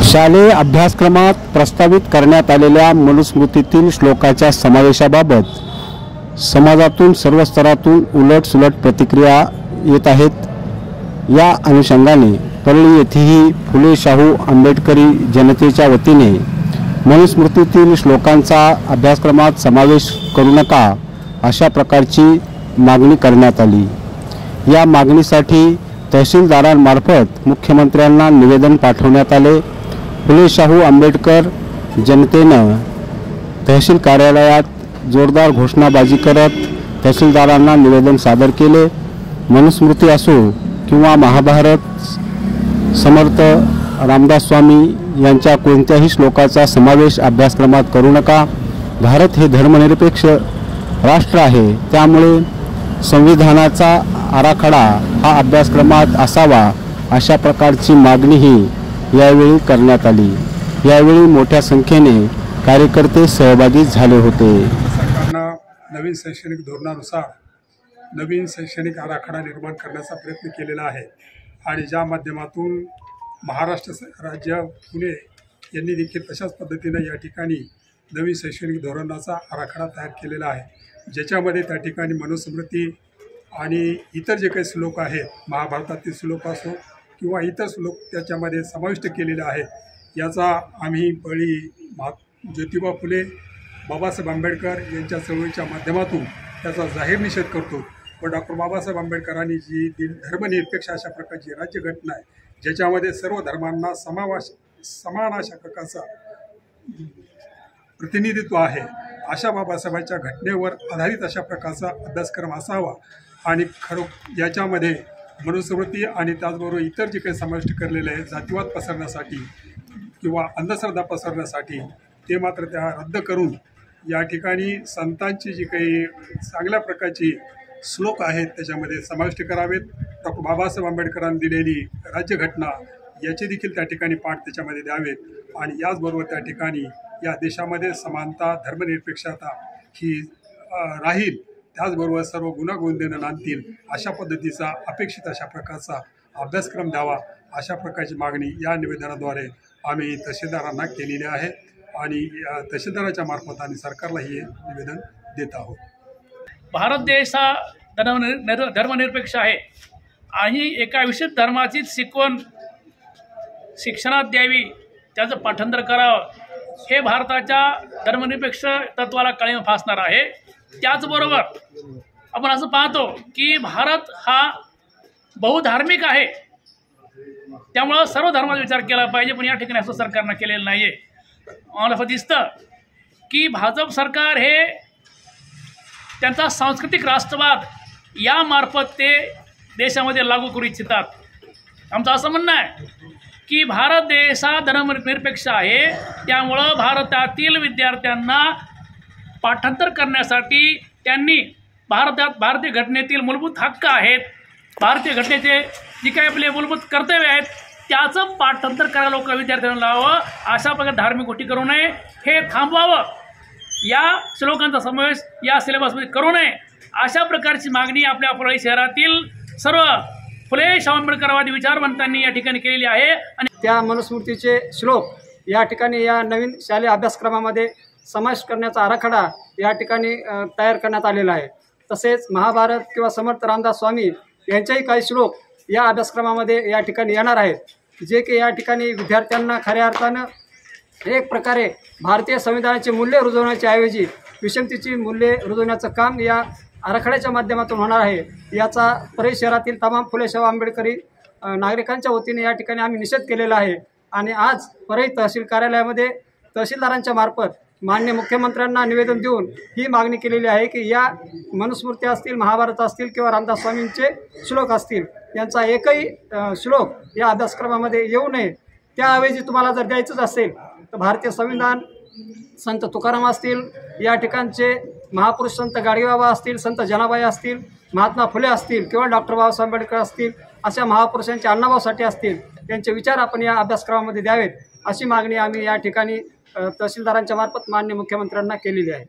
शालेय अभ्यासक्रमात प्रस्तावित करण्यात आलेल्या मनुस्मृतीतील श्लोकाच्या समावेशाबाबत समाजातून सर्व स्तरातून उलटसुलट प्रतिक्रिया येत आहेत। या अनुषंगाने परळी येथेही फुले शाहू आंबेडकरी जनतेच्या वतीने मनुस्मृतीतील श्लोकांचा अभ्यासक्रमात समावेश करू नका अशा प्रकारची मागणी करण्यात आली। या मागणीसाठी तहसीलदारांमार्फत मुख्यमंत्र्यांना निवेदन पाठवण्यात आले। फुले शाहू आंबेडकर जनतेनं तहसील कार्यालयात जोरदार घोषणाबाजी करत तहसीलदारांना निवेदन सादर केले। मनुस्मृती असो किंवा महाभारत, समर्थ रामदास स्वामी यांच्या कोणत्याही श्लोकाचा समावेश अभ्यासक्रमात करू नका। भारत हे धर्मनिरपेक्ष राष्ट्र आहे, त्यामुळे संविधानाचा आराखडा हा अभ्यासक्रमात असावा अशा प्रकारची मागणीही यावेळी करण्यात आली। यावेळी मोठ्या संख्येने कार्यकर्ते सहभागी झाले होते। सरकारनं नवीन शैक्षणिक धोरणानुसार नवीन शैक्षणिक आराखडा निर्माण करण्याचा प्रयत्न केलेला आहे आणि ज्या माध्यमातून महाराष्ट्र राज्य पुणे यांनी देखील तशाच पद्धतीने या ठिकाणी नवीन शैक्षणिक धोरणाचा आराखडा तयार केलेला आहे, ज्याच्यामध्ये त्या ठिकाणी मनुस्मृती आणि इतर जे काही श्लोक आहेत, महाभारतातील श्लोक असो किंवा इतर श्लोक त्याच्यामध्ये समाविष्ट केलेले आहेत। याचा आम्ही परळी ज्योतिबा फुले बाबासाहेब आंबेडकर यांच्या चळवळीच्या माध्यमातून त्याचा जाहीर निषेध करतो। पण डॉक्टर बाबासाहेब आंबेडकरांनी जी धर्मनिरपेक्ष अशा प्रकारची राज्यघटना आहे, ज्याच्यामध्ये सर्व धर्मांना समान अशा प्रकारचा प्रतिनिधित्व आहे, अशा बाबासाहेबांच्या घटनेवर आधारित अशा प्रकारचा अभ्यासक्रम असावा आणि याच्यामध्ये मनुस्मृती आणि त्याचबरोबर इतर जे काही समाविष्ट करलेले आहे जातीवाद पसरण्यासाठी किंवा अंधश्रद्धा पसरण्यासाठी ते मात्र त्या रद्द करून या ठिकाणी संतांची जी काही चांगल्या प्रकारची श्लोक आहेत त्याच्यामध्ये समाविष्ट करावेत। डॉक्टर बाबासाहेब आंबेडकरांनी दिलेली राज्यघटना याचे देखील त्या ठिकाणी पाठ त्याच्यामध्ये द्यावेत आणि याचबरोबर त्या ठिकाणी या देशामध्ये समानता, धर्मनिरपेक्षता ही राहील, त्याचबरोबर सर्व गुण्यागोविंदाने नांदतील अशा पद्धतीचा अपेक्षित अशा प्रकारचा अभ्यासक्रम द्यावा अशा प्रकारची मागणी या निवेदनाद्वारे आम्ही तहसीलदारांना केलेली आहे आणि तहसीलदाराच्या मार्फत आम्ही सरकारला हे निवेदन देत आहोत। भारत देश हा धर्मनिरपेक्ष आहे आणि एका विशिष्ट धर्माची शिकवण शिक्षणात द्यावी, त्याचं पाठांतर करावं, हे भारताच्या धर्मनिरपेक्ष तत्वाला कळीम फासणार आहे। त्याचबरोबर आपण असं पाहतो की भारत हा बहुधार्मिक आहे, त्यामुळं सर्व धर्माचा विचार केला पाहिजे, पण या ठिकाणी असं सरकारनं केलेलं नाही आहे। आम्हाला असं दिसतं की भाजप सरकार हे त्यांचा सांस्कृतिक राष्ट्रवाद यामार्फत ते देशामध्ये लागू करू इच्छितात। आमचं असं म्हणणं आहे की भारत देश हा धर्मनिरपेक्ष आहे, त्यामुळं भारतातील विद्यार्थ्यांना पाठांतर करण्यासाठी त्यांनी भारतीय घटनेतील मूलभूत हक्क आहेत, भारतीय घटनेचे जी काही आपले मूलभूत कर्तव्य आहेत त्याचं पाठांतर करायला विद्यार्थ्यांना लावावं, अशा प्रकारे धार्मिक गोष्टी करू नये, हे थांबवावं, या श्लोकांचा समावेश या सिलेबसमध्ये करू नये अशा प्रकारची मागणी आपल्या परळी शहरातील सर्व फुले शाहू आंबेडकरवादी विचारवंतांनी या ठिकाणी केलेली आहे। आणि त्या मनुस्मृतीचे श्लोक या ठिकाणी या नवीन शालेय अभ्यासक्रमामध्ये समावेश करण्याचा आराखडा या ठिकाणी तयार करण्यात आलेला आहे। तसेच महाभारत किंवा समर्थ रामदास स्वामी यांच्याही काही श्लोक या अभ्यासक्रमामध्ये या ठिकाणी येणार आहेत, जे की या ठिकाणी विद्यार्थ्यांना खऱ्या अर्थानं एक प्रकारे भारतीय संविधानाची मूल्ये रुजवण्याच्या ऐवजी विषमतेची मूल्ये रुजवण्याचं काम या आराखड्याच्या माध्यमातून होणार आहे। याचा परळी शहरातील तमाम फुले शाहू आंबेडकरी नागरिकांच्या वतीने या ठिकाणी आम्ही निषेध केलेला आहे आणि आज परळी तहसील कार्यालयामध्ये तहसीलदारांच्या मार्फत माननीय मुख्यमंत्र्यांना निवेदन देऊन ही मागणी केलेली आहे की या मनुस्मृती असतील, महाभारत असतील किंवा रामदास स्वामींचे श्लोक असतील, यांचा एकही श्लोक या अभ्यासक्रमामध्ये येऊ नये। त्याऐवजी तुम्हाला जर द्यायचंच असेल तर भारतीय संविधान, संत तुकाराम असतील, या ठिकाणचे महापुरुष संत गाडगेबाबा असतील, संत जनाबाई असतील, महात्मा फुले असतील किंवा डॉक्टर बाबासाहेब आंबेडकर असतील, अशा महापुरुषांचे अण्णाभाऊ साठे असतील, त्यांचे विचार आपण या अभ्यासक्रमामध्ये द्यावेत अशी मागणी आम्ही या ठिकाणी तहसीलदारांच्या मार्फत माननीय मुख्यमंत्र्यांना केलेली आहे।